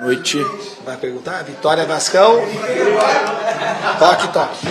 Noite. Vai perguntar? Vitória Vascão. Toque, toque.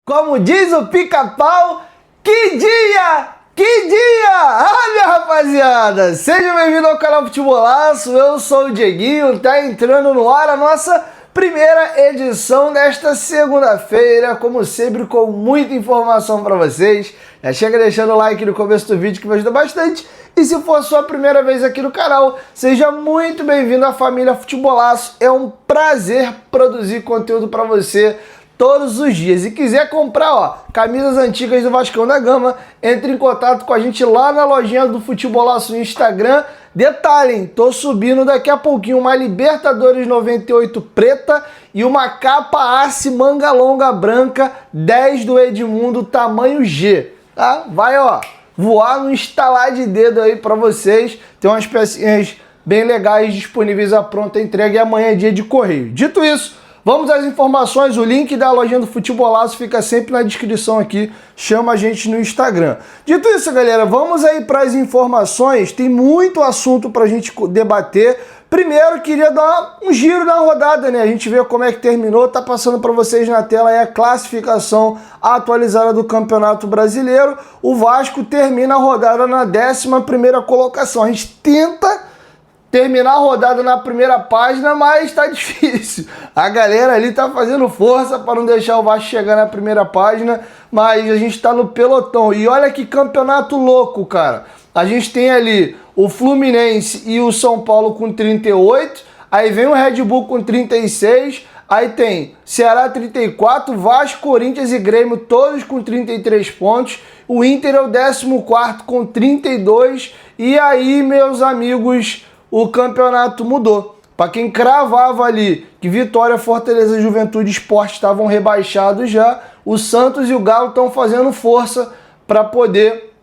Como diz o Pica-Pau, que dia! Que dia! Ah, minha rapaziada! Seja bem-vindo ao canal Futebolaço, eu sou o Dieguinho, tá entrando no ar a nossa primeira edição desta segunda-feira, como sempre com muita informação para vocês. Já chega deixando o like no começo do vídeo que me ajuda bastante. E se for a sua primeira vez aqui no canal, seja muito bem-vindo à família Futebolaço. É um prazer produzir conteúdo para você todos os dias. E quiser comprar, ó, camisas antigas do Vascão da Gama, entre em contato com a gente lá na lojinha do Futebolaço no Instagram. Detalhem, tô subindo daqui a pouquinho uma Libertadores 98 preta e uma capa Ace manga longa branca 10 do Edmundo tamanho G, tá? Vai, ó, voar no estalar de dedo aí pra vocês. Tem umas pecinhas bem legais disponíveis à pronta entrega e amanhã é dia de correio. Dito isso, vamos às informações, o link da lojinha do Futebolaço fica sempre na descrição aqui, chama a gente no Instagram. Dito isso, galera, vamos aí para as informações, tem muito assunto para a gente debater. Primeiro, queria dar um giro na rodada, né? A gente vê como é que terminou, tá passando para vocês na tela aí a classificação atualizada do Campeonato Brasileiro. O Vasco termina a rodada na 11ª colocação. A gente tenta terminar a rodada na primeira página, mas tá difícil. A galera ali tá fazendo força para não deixar o Vasco chegar na primeira página, mas a gente tá no pelotão. E olha que campeonato louco, cara. A gente tem ali o Fluminense e o São Paulo com 38, aí vem o Red Bull com 36, aí tem Ceará 34, Vasco, Corinthians e Grêmio todos com 33 pontos, o Inter é o 14º com 32, e aí, meus amigos, o campeonato mudou. Para quem cravava ali que Vitória, Fortaleza, Juventude e Sport estavam rebaixados já, o Santos e o Galo estão fazendo força para poder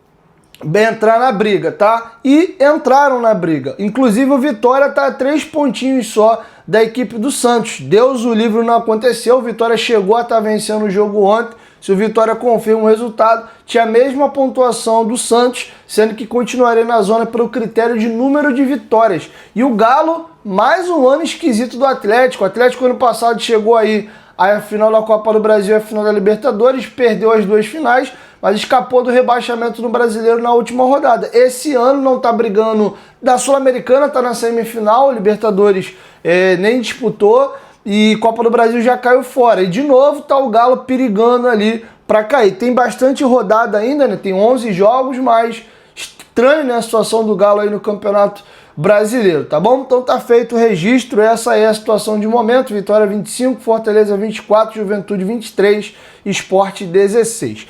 entrar na briga, tá? E entraram na briga. Inclusive o Vitória tá a 3 pontinhos só da equipe do Santos. Deus o livre, não aconteceu. O Vitória chegou a estar vencendo o jogo ontem. Se o Vitória confirma o resultado, tinha a mesma pontuação do Santos, sendo que continuaria na zona pelo critério de número de vitórias. E o Galo, mais um ano esquisito do Atlético. O Atlético ano passado chegou aí à final da Copa do Brasil e à final da Libertadores, perdeu as duas finais, mas escapou do rebaixamento no Brasileiro na última rodada. Esse ano não tá brigando da Sul-Americana, tá na semifinal, Libertadores nem disputou, e Copa do Brasil já caiu fora. E de novo tá o Galo perigando ali para cair. Tem bastante rodada ainda, né? Tem 11 jogos, mas estranho, né, a situação do Galo aí no Campeonato Brasileiro, tá bom? Então tá feito o registro, essa é a situação de momento. Vitória 25, Fortaleza 24, Juventude 23, Sport 16.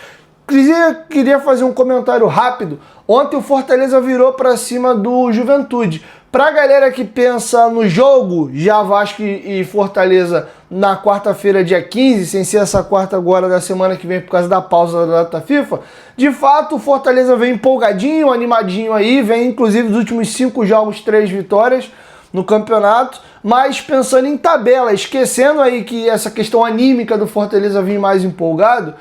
Queria fazer um comentário rápido. Ontem o Fortaleza virou para cima do Juventude. Pra galera que pensa no jogo, já Vasco e Fortaleza na quarta-feira, dia 15, sem ser essa quarta agora da semana que vem por causa da pausa da data FIFA, de fato o Fortaleza vem empolgadinho, animadinho aí, vem inclusive dos últimos 5 jogos, 3 vitórias no campeonato, mas pensando em tabela, esquecendo aí que essa questão anímica do Fortaleza vir mais empolgado,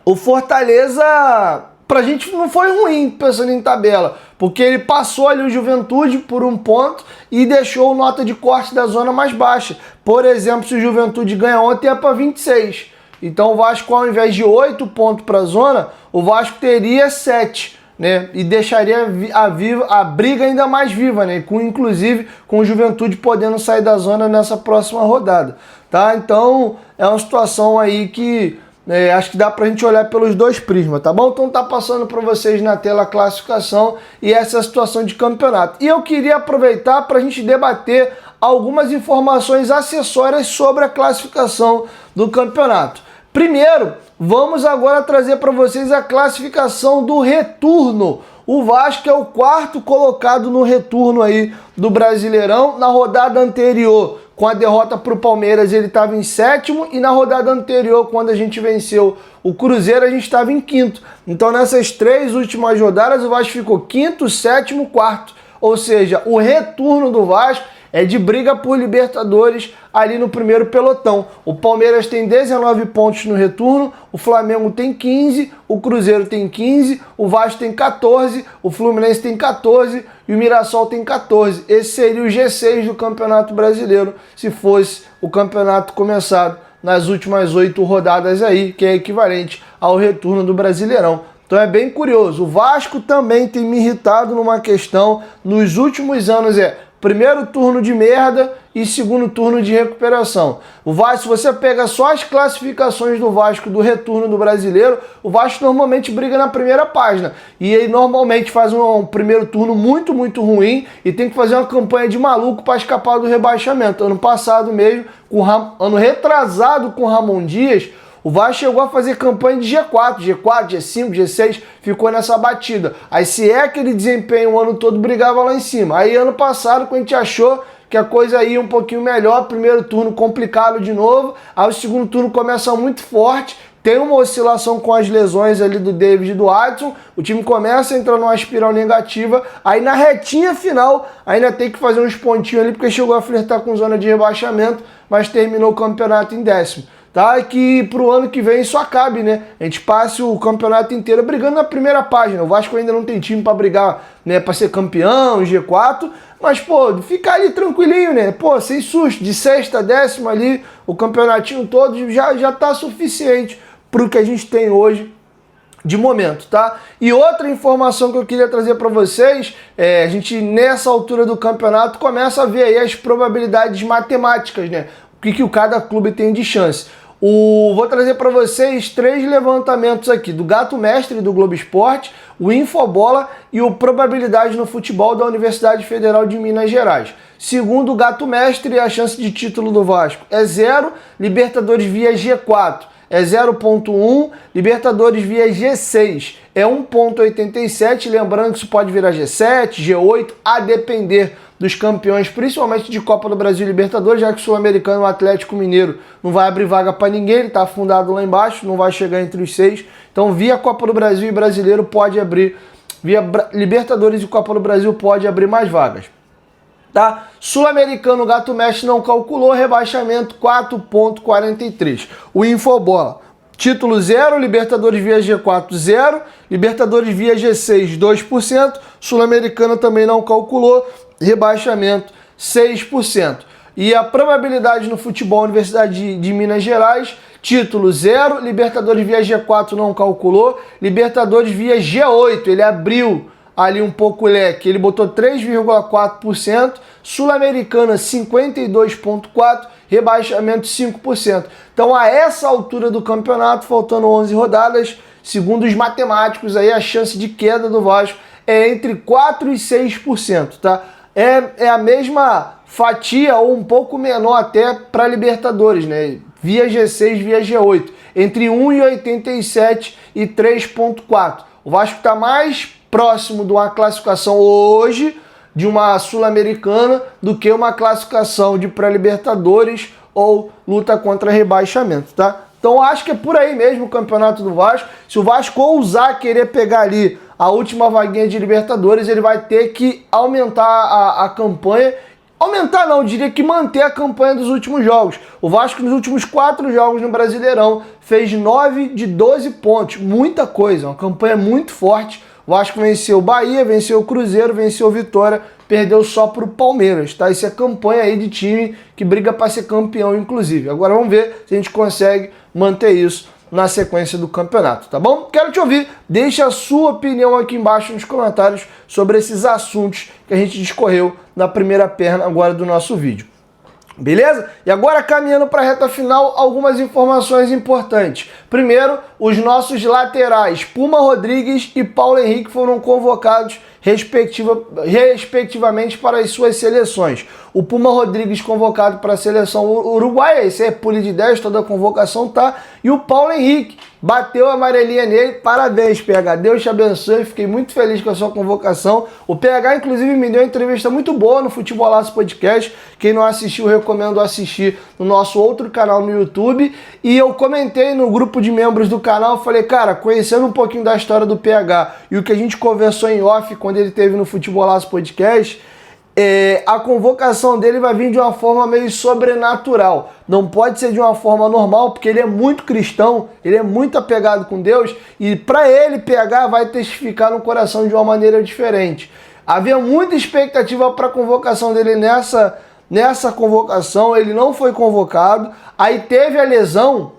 o Fortaleza, pra gente não foi ruim pensando em tabela, porque ele passou ali o Juventude por 1 ponto e deixou nota de corte da zona mais baixa. Por exemplo, se o Juventude ganha ontem é para 26. Então o Vasco, ao invés de 8 pontos para a zona, o Vasco teria 7, né? E deixaria a briga ainda mais viva, né? Inclusive com o Juventude podendo sair da zona nessa próxima rodada, tá? Então é uma situação aí que acho que dá pra gente olhar pelos dois prismas, tá bom? Então tá passando para vocês na tela a classificação e essa é a situação de campeonato. E eu queria aproveitar para a gente debater algumas informações acessórias sobre a classificação do campeonato. Primeiro, vamos agora trazer para vocês a classificação do retorno. O Vasco é o 4º colocado no retorno aí do Brasileirão. Na rodada anterior, com a derrota para o Palmeiras, ele estava em 7º, e na rodada anterior, quando a gente venceu o Cruzeiro, a gente estava em 5º. Então nessas 3 últimas rodadas, o Vasco ficou 5º, 7º, 4º. Ou seja, o retorno do Vasco é de briga por Libertadores ali no primeiro pelotão. O Palmeiras tem 19 pontos no retorno, o Flamengo tem 15, o Cruzeiro tem 15, o Vasco tem 14, o Fluminense tem 14 e o Mirassol tem 14. Esse seria o G6 do Campeonato Brasileiro, se fosse o campeonato começado nas últimas 8 rodadas aí, que é equivalente ao retorno do Brasileirão. Então é bem curioso. O Vasco também tem me irritado numa questão nos últimos anos, primeiro turno de merda e segundo turno de recuperação. O Vasco, se você pega só as classificações do Vasco do retorno do Brasileiro, o Vasco normalmente briga na primeira página. E ele normalmente faz um primeiro turno muito, muito ruim e tem que fazer uma campanha de maluco para escapar do rebaixamento. Ano passado mesmo, ano retrasado com o Ramon Dias, o Vasco chegou a fazer campanha de G4, G5, G6, ficou nessa batida. Aí se é aquele desempenho o ano todo, brigava lá em cima. Aí ano passado, quando a gente achou que a coisa ia um pouquinho melhor, primeiro turno complicado de novo, aí o segundo turno começa muito forte, tem uma oscilação com as lesões ali do David e do Adson, o time começa a entrar numa espiral negativa, aí na retinha final ainda tem que fazer uns pontinhos ali, porque chegou a flertar com zona de rebaixamento, mas terminou o campeonato em 10º. Tá? Que pro ano que vem isso acabe, né? A gente passe o campeonato inteiro brigando na primeira página. O Vasco ainda não tem time para brigar, né? Para ser campeão, G4. Mas, pô, ficar ali tranquilinho, né? Pô, sem susto, de sexta a 10ª ali, o campeonatinho todo já tá suficiente pro que a gente tem hoje de momento, tá? E outra informação que eu queria trazer para vocês, a gente nessa altura do campeonato começa a ver aí as probabilidades matemáticas, né? O que cada clube tem de chance. Vou trazer para vocês 3 levantamentos aqui, do Gato Mestre do Globo Esporte, o Infobola e o Probabilidade no Futebol da Universidade Federal de Minas Gerais. Segundo o Gato Mestre, a chance de título do Vasco é 0, Libertadores via G4 é 0,1, Libertadores via G6 é 1,87, lembrando que isso pode virar G7, G8, a depender dos campeões, principalmente de Copa do Brasil e Libertadores, já que o Sul-Americano, o Atlético Mineiro, não vai abrir vaga para ninguém, ele está afundado lá embaixo, não vai chegar entre os 6. Então, via Copa do Brasil e Brasileiro pode abrir, via Libertadores e Copa do Brasil pode abrir mais vagas. Tá? Sul-Americano, o Gato Mestre não calculou, rebaixamento 4,43. O Infobola, título 0, Libertadores via G4 0, Libertadores via G6 2%, Sul-Americano também não calculou, rebaixamento 6%. E a probabilidade no futebol Universidade de Minas Gerais, título 0, Libertadores via G4 não calculou, Libertadores via G8, ele abriu ali um pouco o leque, ele botou 3,4%, Sul-Americana 52,4%, rebaixamento 5%. Então a essa altura do campeonato, faltando 11 rodadas, segundo os matemáticos, aí a chance de queda do Vasco é entre 4% e 6%, tá? É a mesma fatia ou um pouco menor até para Libertadores, né? Via G6, via G8, entre 1,87 e 3,4. O Vasco está mais próximo de uma classificação hoje de uma Sul-Americana do que uma classificação de pré-Libertadores ou luta contra rebaixamento, tá? Então acho que é por aí mesmo o campeonato do Vasco. Se o Vasco ousar querer pegar ali a última vaguinha de Libertadores, ele vai ter que aumentar a campanha. Aumentar não, eu diria que manter a campanha dos últimos jogos. O Vasco nos últimos 4 jogos no Brasileirão fez 9 de 12 pontos. Muita coisa, uma campanha muito forte. O Vasco venceu o Bahia, venceu o Cruzeiro, venceu o Vitória, perdeu só para o Palmeiras, tá? Isso é campanha aí de time que briga para ser campeão, inclusive. Agora vamos ver se a gente consegue manter isso na sequência do campeonato, tá bom? Quero te ouvir, deixe a sua opinião aqui embaixo nos comentários sobre esses assuntos que a gente discorreu na primeira perna agora do nosso vídeo. Beleza? E agora, caminhando para a reta final, algumas informações importantes. Primeiro, os nossos laterais, Puma Rodrigues e Paulo Henrique, foram convocados respectivamente para as suas seleções. O Puma Rodrigues convocado para a seleção uruguaia, esse é pule de 10, toda a convocação tá. E o Paulo Henrique bateu a amarelinha nele, parabéns PH, Deus te abençoe, fiquei muito feliz com a sua convocação. O PH inclusive me deu uma entrevista muito boa no Futebolaço Podcast, quem não assistiu recomendo assistir no nosso outro canal no YouTube. E eu comentei no grupo de membros do canal, falei, cara, conhecendo um pouquinho da história do PH e o que a gente conversou em off quando ele esteve no Futebolaço Podcast, a convocação dele vai vir de uma forma meio sobrenatural. Não pode ser de uma forma normal, porque ele é muito cristão, ele é muito apegado com Deus, e para ele pegar vai testificar no coração de uma maneira diferente. Havia muita expectativa para a convocação dele nessa convocação, ele não foi convocado. Aí teve a lesão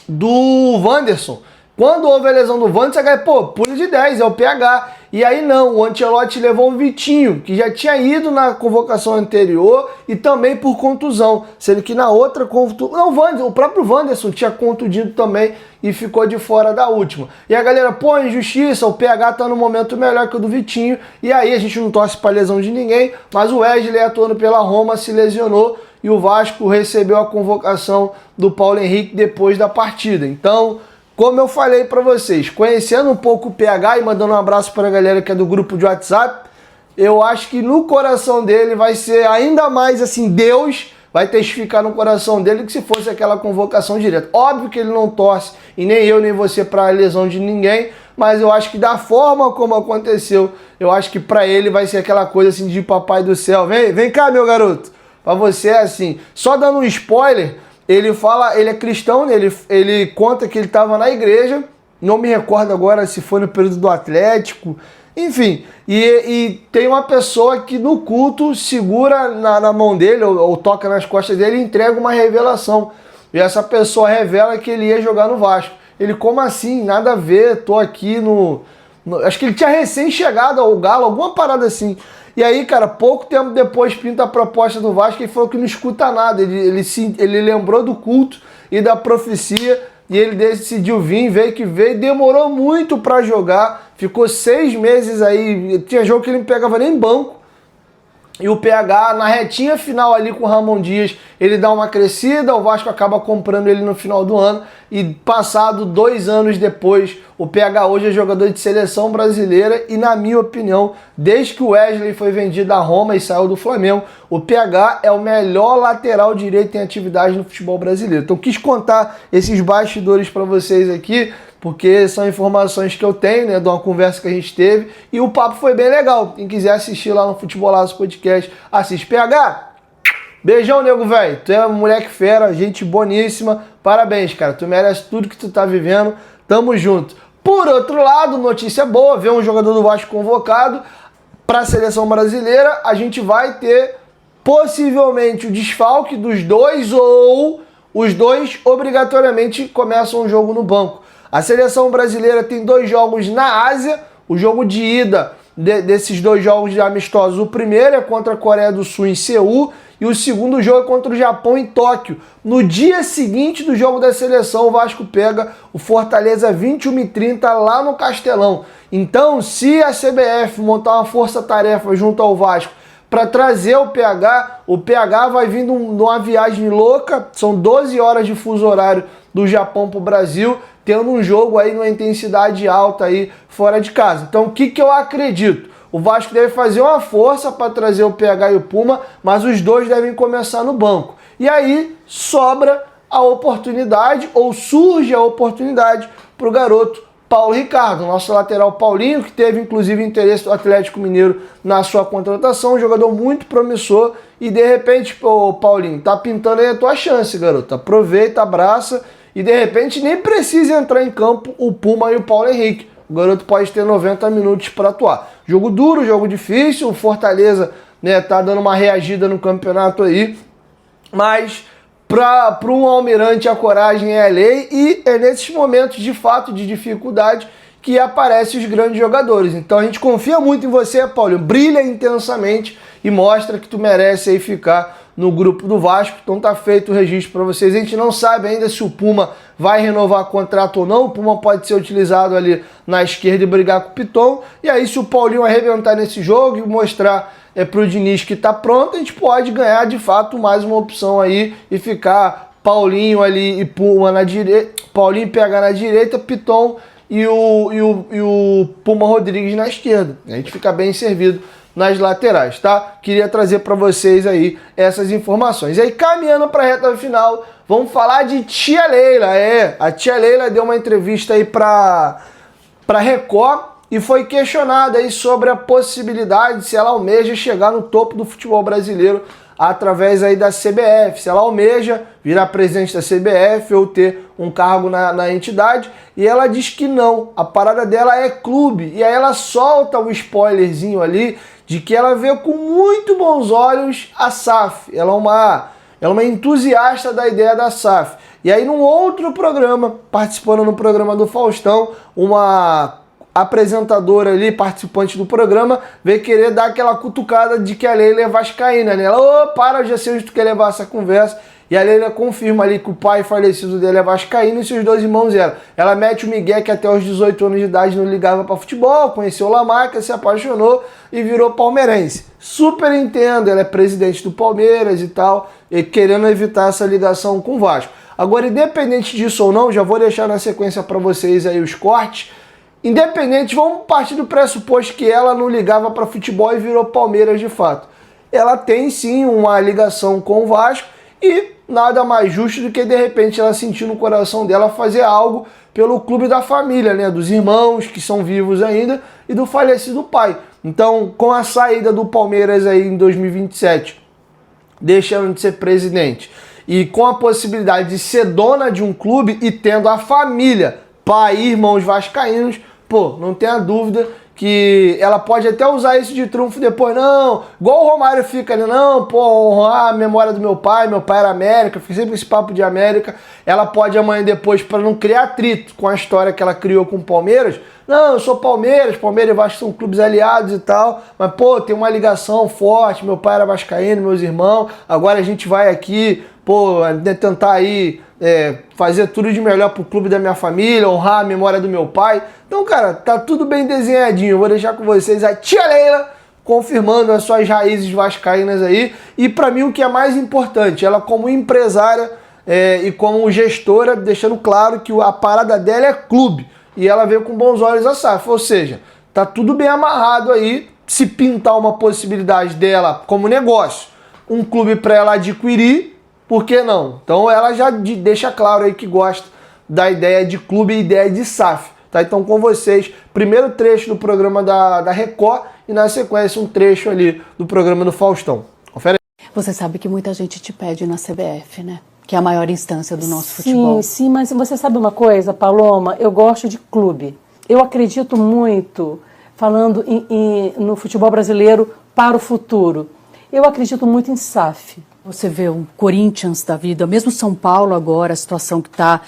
do Wanderson. Quando houve a lesão do Wanderson, pula de 10, é o PH. E aí não, o Ancelotti levou o Vitinho, que já tinha ido na convocação anterior e também por contusão. Sendo que na outra contusão... Não, o próprio Wanderson tinha contundido também e ficou de fora da última. E a galera, injustiça, o PH tá no momento melhor que o do Vitinho. E aí a gente não torce pra lesão de ninguém, mas o Wesley, atuando pela Roma, se lesionou e o Vasco recebeu a convocação do Paulo Henrique depois da partida. Então... como eu falei para vocês, conhecendo um pouco o PH e mandando um abraço para a galera que é do grupo de WhatsApp, eu acho que no coração dele vai ser ainda mais assim, Deus vai testificar no coração dele que se fosse aquela convocação direta. Óbvio que ele não torce, e nem eu nem você, para a lesão de ninguém, mas eu acho que da forma como aconteceu, eu acho que para ele vai ser aquela coisa assim de papai do céu. Vem cá, meu garoto, para você é assim. Só dando um spoiler, ele fala, ele é cristão, ele conta que ele estava na igreja, não me recordo agora se foi no período do Atlético, enfim, e tem uma pessoa que no culto segura na mão dele, ou toca nas costas dele e entrega uma revelação, e essa pessoa revela que ele ia jogar no Vasco. Ele, como assim? Nada a ver, tô aqui acho que ele tinha recém chegado ao Galo, alguma parada assim. E aí, cara, pouco tempo depois pinta a proposta do Vasco e falou que não escuta nada. Ele lembrou do culto e da profecia e ele decidiu vir, veio, demorou muito pra jogar, ficou 6 meses aí, tinha jogo que ele não pegava nem banco. E o PH, na retinha final ali com o Ramon Dias, ele dá uma crescida, o Vasco acaba comprando ele no final do ano e passado 2 anos depois, o PH hoje é jogador de seleção brasileira e, na minha opinião, desde que o Wesley foi vendido à Roma e saiu do Flamengo, o PH é o melhor lateral direito em atividade no futebol brasileiro. Então quis contar esses bastidores para vocês aqui, porque são informações que eu tenho, né, de uma conversa que a gente teve, e o papo foi bem legal. Quem quiser assistir lá no Futebolaço Podcast, assiste. PH, beijão, nego, velho. Tu é um moleque fera, gente boníssima. Parabéns, cara. Tu merece tudo que tu tá vivendo. Tamo junto. Por outro lado, notícia boa, ver um jogador do Vasco convocado para a seleção brasileira. A gente vai ter possivelmente o desfalque dos dois, ou os dois obrigatoriamente começam o jogo no banco. A seleção brasileira tem 2 jogos na Ásia, o jogo de ida desses 2 jogos de amistosos, o primeiro é contra a Coreia do Sul em Seul e o segundo jogo é contra o Japão em Tóquio. No dia seguinte do jogo da seleção, o Vasco pega o Fortaleza 21h30 lá no Castelão. Então, se a CBF montar uma força-tarefa junto ao Vasco para trazer o PH vai vindo numa viagem louca, são 12 horas de fuso horário do Japão para o Brasil, tendo um jogo aí numa intensidade alta aí fora de casa. Então o que eu acredito? O Vasco deve fazer uma força para trazer o PH e o Puma, mas os dois devem começar no banco. E aí sobra a oportunidade, ou surge a oportunidade para o garoto Paulo Ricardo, nosso lateral Paulinho, que teve inclusive interesse do Atlético Mineiro na sua contratação, um jogador muito promissor, e de repente, pô, Paulinho, tá pintando aí a tua chance, garoto. Aproveita, abraça, e de repente nem precisa entrar em campo o Puma e o Paulo Henrique. O garoto pode ter 90 minutos para atuar. Jogo duro, jogo difícil, o Fortaleza, né, tá dando uma reagida no campeonato aí, mas para um almirante a coragem é a lei, e é nesses momentos de fato de dificuldade que aparecem os grandes jogadores. Então a gente confia muito em você, Paulinho, brilha intensamente e mostra que tu merece aí ficar no grupo do Vasco. Então tá feito o registro para vocês. A gente não sabe ainda se o Puma vai renovar contrato ou não. O Puma pode ser utilizado ali na esquerda e brigar com o Piton. E aí, se o Paulinho arrebentar nesse jogo e mostrar pro Diniz que tá pronto, a gente pode ganhar de fato mais uma opção aí e ficar Paulinho ali e Puma na direita, Paulinho e PH na direita, Piton e o Puma Rodrigues na esquerda. A gente fica bem servido nas laterais, tá? Queria trazer para vocês aí essas informações. E aí, caminhando para a reta final, vamos falar de Tia Leila. A Tia Leila deu uma entrevista aí para Record e foi questionada aí sobre a possibilidade, se ela almeja chegar no topo do futebol brasileiro através aí da CBF, se ela almeja virar presidente da CBF ou ter um cargo na entidade, e ela diz que não, a parada dela é clube, e aí ela solta um spoilerzinho ali de que ela vê com muito bons olhos a SAF, ela é uma entusiasta da ideia da SAF. E aí num outro programa, participando no programa do Faustão, uma apresentadora ali, participante do programa, veio querer dar aquela cutucada de que a Leila é vascaína, né? Ela, para, eu já sei onde tu quer levar essa conversa. E a Leila confirma ali que o pai falecido dele é vascaíno e seus dois irmãos eram. Ela mete o migué que até os 18 anos de idade não ligava para futebol, conheceu o Lamarca, se apaixonou e virou palmeirense. Super entendo, ela é presidente do Palmeiras e tal, e querendo evitar essa ligação com o Vasco. Agora, independente disso ou não, já vou deixar na sequência para vocês aí os cortes. Independente, vamos partir do pressuposto que ela não ligava para futebol e virou Palmeiras de fato. Ela tem sim uma ligação com o Vasco e nada mais justo do que de repente ela sentir no coração dela fazer algo pelo clube da família, né? Dos irmãos que são vivos ainda e do falecido pai. Então, com a saída do Palmeiras aí em 2027, deixando de ser presidente e com a possibilidade de ser dona de um clube e tendo a família, pai e irmãos vascaínos, pô, não tenha dúvida que ela pode até usar isso de trunfo depois, não, igual o Romário fica ali, não, pô, honrar a memória do meu pai era América, fiz sempre esse papo de América, ela pode amanhã depois, para não criar atrito com a história que ela criou com o Palmeiras, não, eu sou Palmeiras e Vasco são clubes aliados e tal, mas pô, tem uma ligação forte, meu pai era vascaíno, meus irmãos, agora a gente vai aqui, pô, tentar aí fazer tudo de melhor pro clube da minha família, honrar a memória do meu pai. Então, cara, tá tudo bem desenhadinho. Eu vou deixar com vocês a tia Leila confirmando as suas raízes vascaínas aí. E pra mim o que é mais importante, ela como empresária e como gestora, deixando claro que a parada dela é clube. E ela veio com bons olhos a SAF. Ou seja, tá tudo bem amarrado aí. Se pintar uma possibilidade dela como negócio, um clube pra ela adquirir, por que não? Então ela já deixa claro aí que gosta da ideia de clube e ideia de SAF. Tá? Então com vocês, primeiro trecho do programa da Record e na sequência um trecho ali do programa do Faustão. Confere aí. Você sabe que muita gente te pede na CBF, né? Que é a maior instância do nosso futebol. Sim, mas você sabe uma coisa, Paloma? Eu gosto de clube. Eu acredito muito, falando no futebol brasileiro para o futuro, eu acredito muito em SAF. Você vê o Corinthians da vida, mesmo São Paulo agora, a situação que está.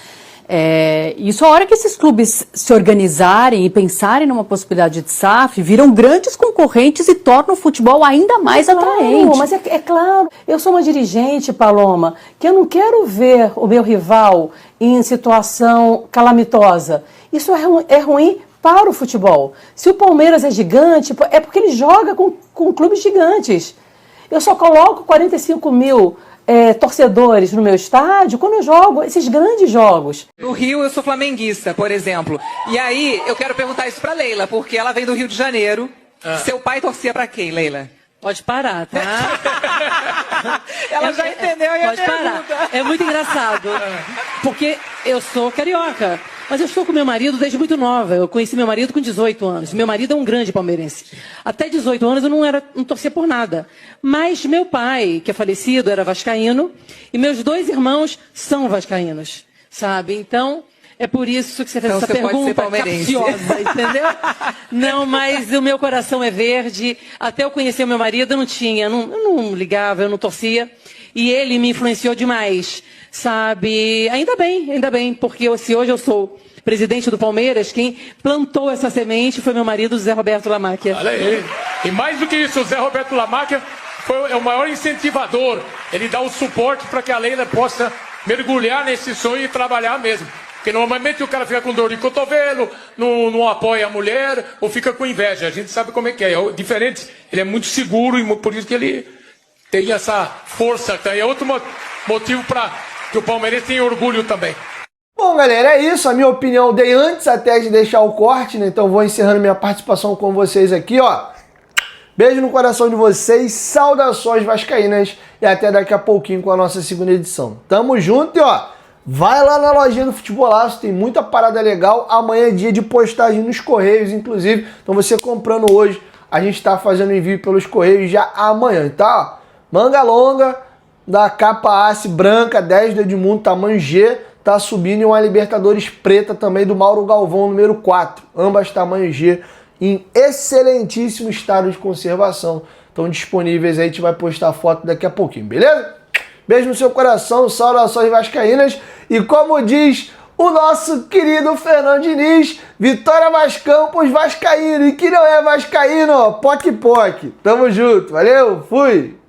Isso a hora que esses clubes se organizarem e pensarem numa possibilidade de SAF, viram grandes concorrentes e tornam o futebol ainda mais atraente. Mas é claro, eu sou uma dirigente, Paloma, que eu não quero ver o meu rival em situação calamitosa. Isso é ruim para o futebol. Se o Palmeiras é gigante, é porque ele joga com clubes gigantes. Eu só coloco 45 mil torcedores no meu estádio quando eu jogo esses grandes jogos. No Rio eu sou flamenguista, por exemplo. E aí eu quero perguntar isso pra Leila, porque ela vem do Rio de Janeiro. Seu pai torcia pra quem, Leila? Pode parar, tá? Ela já entendeu e pode parar. É muito engraçado, porque eu sou carioca, mas eu estou com meu marido desde muito nova. Eu conheci meu marido com 18 anos. Meu marido é um grande palmeirense. Até 18 anos eu não torcia por nada. Mas meu pai, que é falecido, era vascaíno, e meus dois irmãos são vascaínos, sabe? Então, é por isso que você fez essa pergunta capciosa, entendeu? Não, mas o meu coração é verde. Até eu conhecer o meu marido, eu não ligava, eu não torcia. E ele me influenciou demais, sabe? Ainda bem, porque se hoje eu sou presidente do Palmeiras, quem plantou essa semente foi meu marido, Zé Roberto Lamáquia. Olha aí. E mais do que isso, o Zé Roberto Lamáquia é o maior incentivador. Ele dá o suporte para que a Leila possa mergulhar nesse sonho e trabalhar mesmo. Porque normalmente o cara fica com dor de cotovelo, não apoia a mulher ou fica com inveja. A gente sabe como é que é. É diferente, ele é muito seguro e por isso que ele tem essa força. Tá? E é outro motivo para que o Palmeiras tenha orgulho também. Bom, galera, é isso. A minha opinião eu dei antes até de deixar o corte, né? Então vou encerrando minha participação com vocês aqui, ó. Beijo no coração de vocês, saudações vascaínas e até daqui a pouquinho com a nossa segunda edição. Tamo junto e ó, vai lá na lojinha do Futebolaço, tem muita parada legal. Amanhã é dia de postagem nos Correios, inclusive. Então você comprando hoje, a gente tá fazendo envio pelos Correios já amanhã. Então, ó, manga longa, da capa Ace branca, 10 do Edmundo, tamanho G, tá subindo, e uma Libertadores preta também do Mauro Galvão, número 4. Ambas tamanho G, em excelentíssimo estado de conservação. Estão disponíveis aí, a gente vai postar foto daqui a pouquinho, beleza? Beijo no seu coração, saudações vascaínas, e como diz o nosso querido Fernando Diniz, vitória Vascão pros vascaínos, e que não é vascaíno, ó, poc-poc. Tamo junto, valeu, fui!